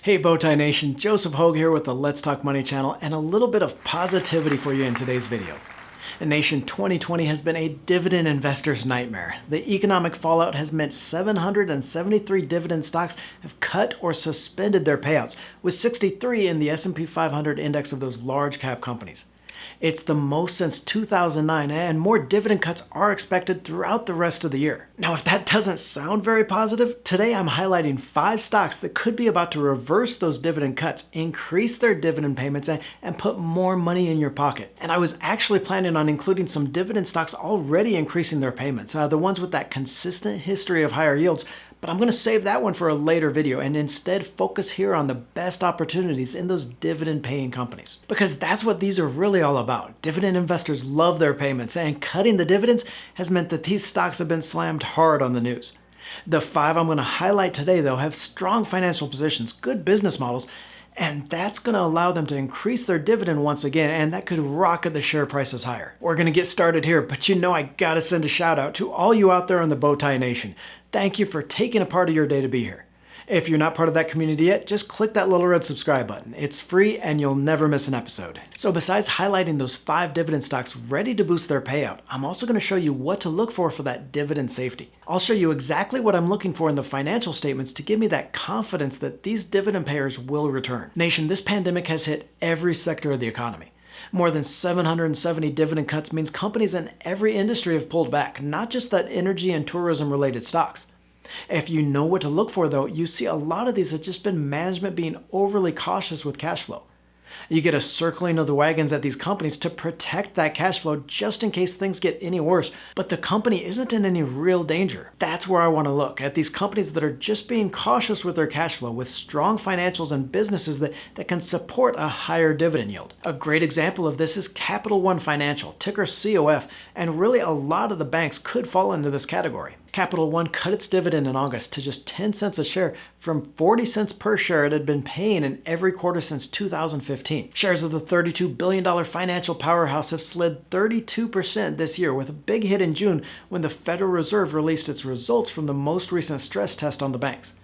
Hey Bowtie Nation, Joseph Hogue here with the Let's Talk Money channel and a little bit of positivity for you in today's video. Nation, 2020 has been a dividend investor's nightmare. The economic fallout has meant 773 dividend stocks have cut or suspended their payouts, with 63 in the S&P 500 index of those large cap companies. It's the most since 2009, and more dividend cuts are expected throughout the rest of the year. Now, if that doesn't sound very positive, today I'm highlighting 5 stocks that could be about to reverse those dividend cuts, increase their dividend payments, and put more money in your pocket. And I was actually planning on including some dividend stocks already increasing their payments, the ones with that consistent history of higher yields, but I'm going to save that one for a later video and instead focus here on the best opportunities in those dividend-paying companies. Because that's what these are really all about. Dividend investors love their payments, and cutting the dividends has meant that these stocks have been slammed hard on the news. The 5 I'm going to highlight today, though, have strong financial positions, good business models, and that's going to allow them to increase their dividend once again, and that could rocket the share prices higher. We're going to get started here, but I got to send a shout out to all you out there in the Bowtie Nation. Thank you for taking a part of your day to be here. If you're not part of that community yet, just click that little red subscribe button. It's free and you'll never miss an episode. So besides highlighting those 5 dividend stocks ready to boost their payout, I'm also going to show you what to look for that dividend safety. I'll show you exactly what I'm looking for in the financial statements to give me that confidence that these dividend payers will return. Nation, this pandemic has hit every sector of the economy. More than 770 dividend cuts means companies in every industry have pulled back, not just that energy and tourism related stocks. If you know what to look for, though, you see a lot of these have just been management being overly cautious with cash flow. You get a circling of the wagons at these companies to protect that cash flow just in case things get any worse, but the company isn't in any real danger. That's where I want to look, at these companies that are just being cautious with their cash flow, with strong financials and businesses that can support a higher dividend yield. A great example of this is Capital One Financial, ticker COF, and really a lot of the banks could fall into this category. Capital One cut its dividend in August to just 10 cents a share from 40 cents per share it had been paying in every quarter since 2015. Shares of the $32 billion financial powerhouse have slid 32% this year, with a big hit in June when the Federal Reserve released its results from the most recent stress test on the banks.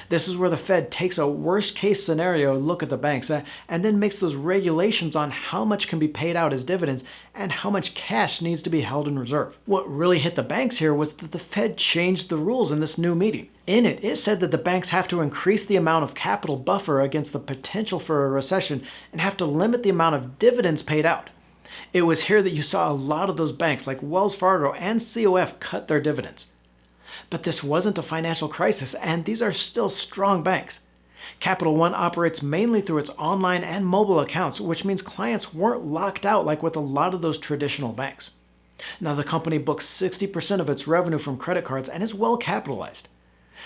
This is where the Fed takes a worst-case scenario look at the banks and then makes those regulations on how much can be paid out as dividends and how much cash needs to be held in reserve. What really hit the banks here was that the Fed changed the rules in this new meeting. In it, it said that the banks have to increase the amount of capital buffer against the potential for a recession and have to limit the amount of dividends paid out. It was here that you saw a lot of those banks like Wells Fargo and COF cut their dividends. But this wasn't a financial crisis, and these are still strong banks. Capital One operates mainly through its online and mobile accounts, which means clients weren't locked out like with a lot of those traditional banks. Now, the company books 60% of its revenue from credit cards and is well capitalized.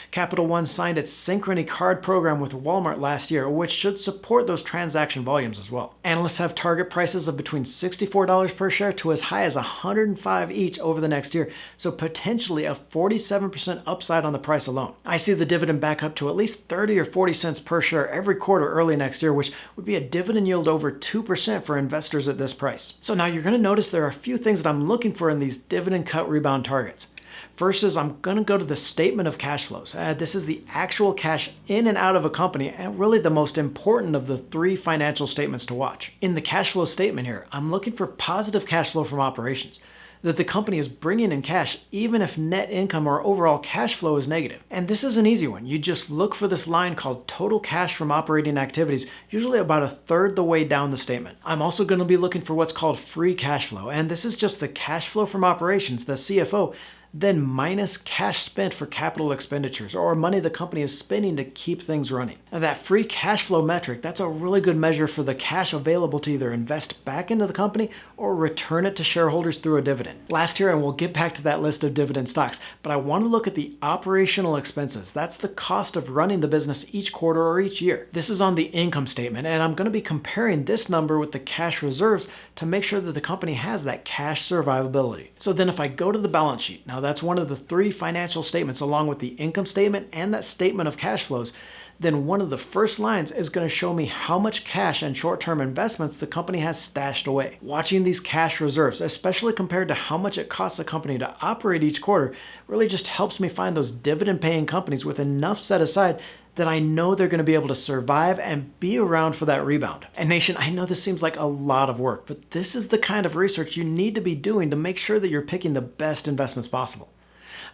Capital One signed its Synchrony card program with Walmart last year, which should support those transaction volumes as well. Analysts have target prices of between $64 per share to as high as $105 each over the next year, so potentially a 47% upside on the price alone. I see the dividend back up to at least 30 or 40 cents per share every quarter early next year, which would be a dividend yield over 2% for investors at this price. So now you're going to notice there are a few things that I'm looking for in these dividend cut rebound targets. First is I'm going to go to the statement of cash flows. This is the actual cash in and out of a company, and really the most important of the 3 financial statements to watch. In the cash flow statement here, I'm looking for positive cash flow from operations, that the company is bringing in cash even if net income or overall cash flow is negative. And this is an easy one. You just look for this line called total cash from operating activities, usually about a third the way down the statement. I'm also going to be looking for what's called free cash flow, and this is just the cash flow from operations, the CFO, then minus cash spent for capital expenditures or money the company is spending to keep things running. Now, that free cash flow metric, that's a really good measure for the cash available to either invest back into the company or return it to shareholders through a dividend. Last year, and we'll get back to that list of dividend stocks, but I want to look at the operational expenses. That's the cost of running the business each quarter or each year. This is on the income statement, and I'm going to be comparing this number with the cash reserves to make sure that the company has that cash survivability. So then if I go to the balance sheet, now that's one of the 3 financial statements along with the income statement and that statement of cash flows, then one of the first lines is going to show me how much cash and short-term investments the company has stashed away. Watching these cash reserves, especially compared to how much it costs a company to operate each quarter, really just helps me find those dividend-paying companies with enough set aside that I know they're going to be able to survive and be around for that rebound. And Nation, I know this seems like a lot of work, but this is the kind of research you need to be doing to make sure that you're picking the best investments possible.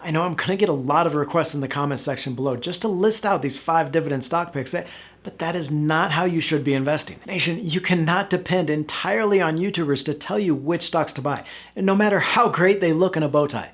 I know I'm going to get a lot of requests in the comments section below just to list out these 5 dividend stock picks, but that is not how you should be investing. Nation, you cannot depend entirely on YouTubers to tell you which stocks to buy, and no matter how great they look in a bow tie.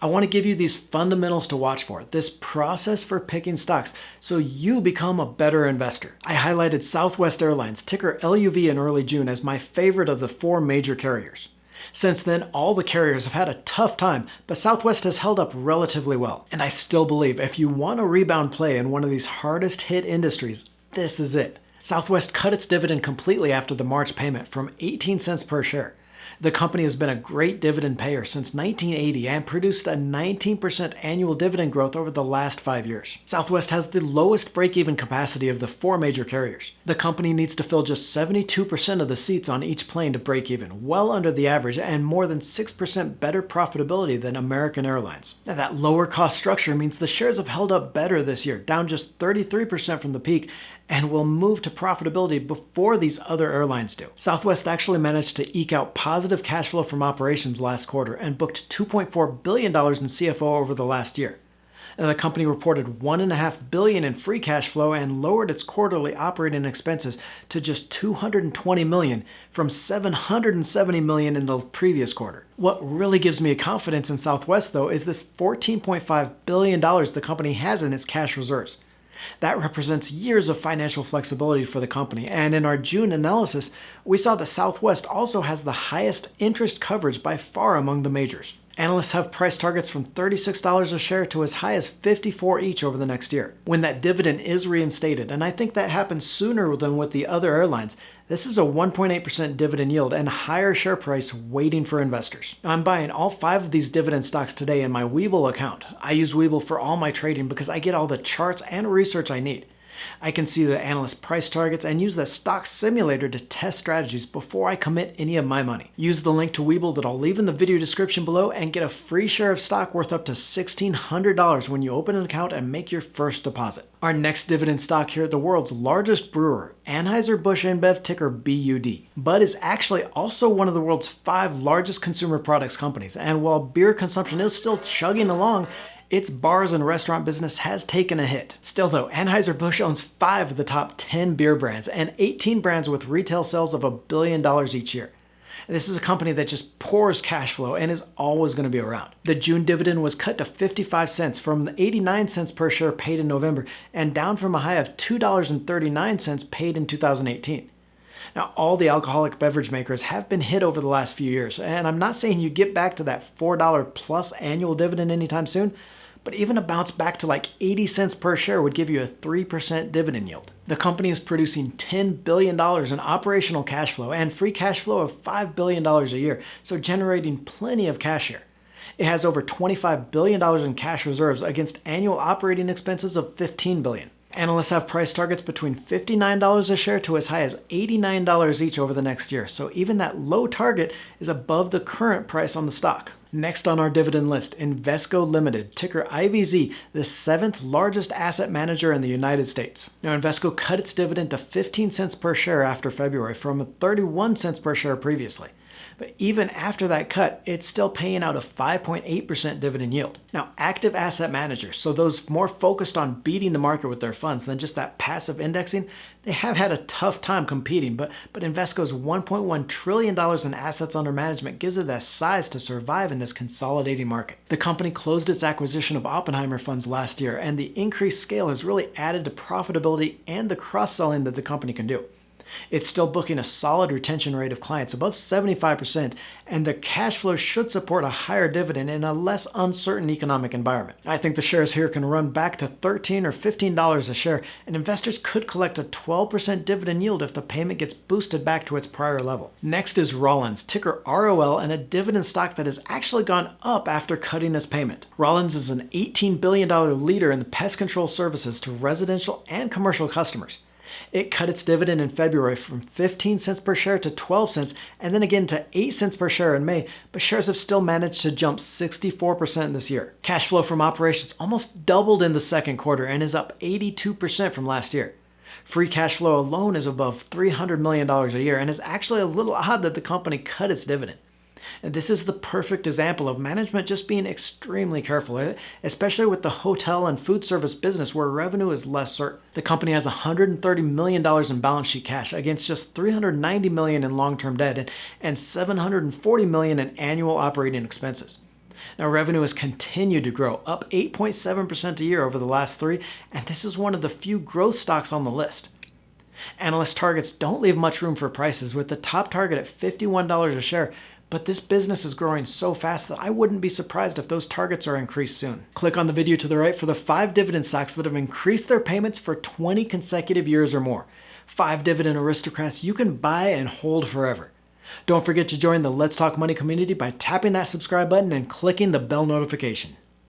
I want to give you these fundamentals to watch for, this process for picking stocks, so you become a better investor. I highlighted Southwest Airlines, ticker LUV, in early June as my favorite of the 4 major carriers. Since then, all the carriers have had a tough time, but Southwest has held up relatively well. And I still believe if you want a rebound play in one of these hardest hit industries, this is it. Southwest cut its dividend completely after the March payment from 18 cents per share. The company has been a great dividend payer since 1980 and produced a 19% annual dividend growth over the last 5 years. Southwest has the lowest break-even capacity of the 4 major carriers. The company needs to fill just 72% of the seats on each plane to break even, well under the average and more than 6% better profitability than American Airlines. Now, that lower cost structure means the shares have held up better this year, down just 33% from the peak, and will move to profitability before these other airlines do. Southwest actually managed to eke out positive cash flow from operations last quarter and booked $2.4 billion in CFO over the last year. And the company reported $1.5 billion in free cash flow and lowered its quarterly operating expenses to just $220 million from $770 million in the previous quarter. What really gives me confidence in Southwest, though, is this $14.5 billion the company has in its cash reserves. That represents years of financial flexibility for the company, and in our June analysis, we saw that Southwest also has the highest interest coverage by far among the majors. Analysts have price targets from $36 a share to as high as $54 each over the next year. When that dividend is reinstated, and I think that happens sooner than with the other airlines, this is a 1.8% dividend yield and higher share price waiting for investors. Now, I'm buying all 5 of these dividend stocks today in my Webull account. I use Webull for all my trading because I get all the charts and research I need. I can see the analyst price targets and use the stock simulator to test strategies before I commit any of my money. Use the link to Webull that I'll leave in the video description below and get a free share of stock worth up to $1,600 when you open an account and make your first deposit. Our next dividend stock here, the world's largest brewer, Anheuser-Busch InBev, ticker BUD. Bud is actually also one of the world's 5 largest consumer products companies, and while beer consumption is still chugging along, its bars and restaurant business has taken a hit. Still though, Anheuser-Busch owns 5 of the top 10 beer brands and 18 brands with retail sales of $1 billion each year. This is a company that just pours cash flow and is always going to be around. The June dividend was cut to 55 cents from the 89 cents per share paid in November and down from a high of $2.39 paid in 2018. Now, all the alcoholic beverage makers have been hit over the last few years, and I'm not saying you get back to that $4 plus annual dividend anytime soon, but even a bounce back to like 80 cents per share would give you a 3% dividend yield. The company is producing $10 billion in operational cash flow and free cash flow of $5 billion a year, so generating plenty of cash here. It has over $25 billion in cash reserves against annual operating expenses of $15 billion. Analysts have price targets between $59 a share to as high as $89 each over the next year, so even that low target is above the current price on the stock. Next on our dividend list, Invesco Limited, ticker IVZ, the 7th largest asset manager in the United States. Now, Invesco cut its dividend to 15 cents per share after February from 31 cents per share previously. But even after that cut, it's still paying out a 5.8% dividend yield. Now, active asset managers, so those more focused on beating the market with their funds than just that passive indexing, they have had a tough time competing, but Invesco's $1.1 trillion in assets under management gives it that size to survive in this consolidating market. The company closed its acquisition of Oppenheimer funds last year, and the increased scale has really added to profitability and the cross-selling that the company can do. It's still booking a solid retention rate of clients above 75%, and the cash flow should support a higher dividend in a less uncertain economic environment. I think the shares here can run back to $13 or $15 a share, and investors could collect a 12% dividend yield if the payment gets boosted back to its prior level. Next is Rollins, ticker ROL, and a dividend stock that has actually gone up after cutting its payment. Rollins is an $18 billion leader in the pest control services to residential and commercial customers. It cut its dividend in February from 15 cents per share to 12 cents, and then again to 8 cents per share in May, but shares have still managed to jump 64% this year. Cash flow from operations almost doubled in the second quarter and is up 82% from last year. Free cash flow alone is above $300 million a year, and it's actually a little odd that the company cut its dividend. And this is the perfect example of management just being extremely careful, especially with the hotel and food service business where revenue is less certain. The company has $130 million in balance sheet cash against just $390 million in long-term debt and $740 million in annual operating expenses. Now, revenue has continued to grow, up 8.7% a year over the last 3, and this is one of the few growth stocks on the list. Analyst targets don't leave much room for prices, with the top target at $51 a share, but this business is growing so fast that I wouldn't be surprised if those targets are increased soon. Click on the video to the right for the 5 dividend stocks that have increased their payments for 20 consecutive years or more. 5 dividend aristocrats you can buy and hold forever. Don't forget to join the Let's Talk Money community by tapping that subscribe button and clicking the bell notification.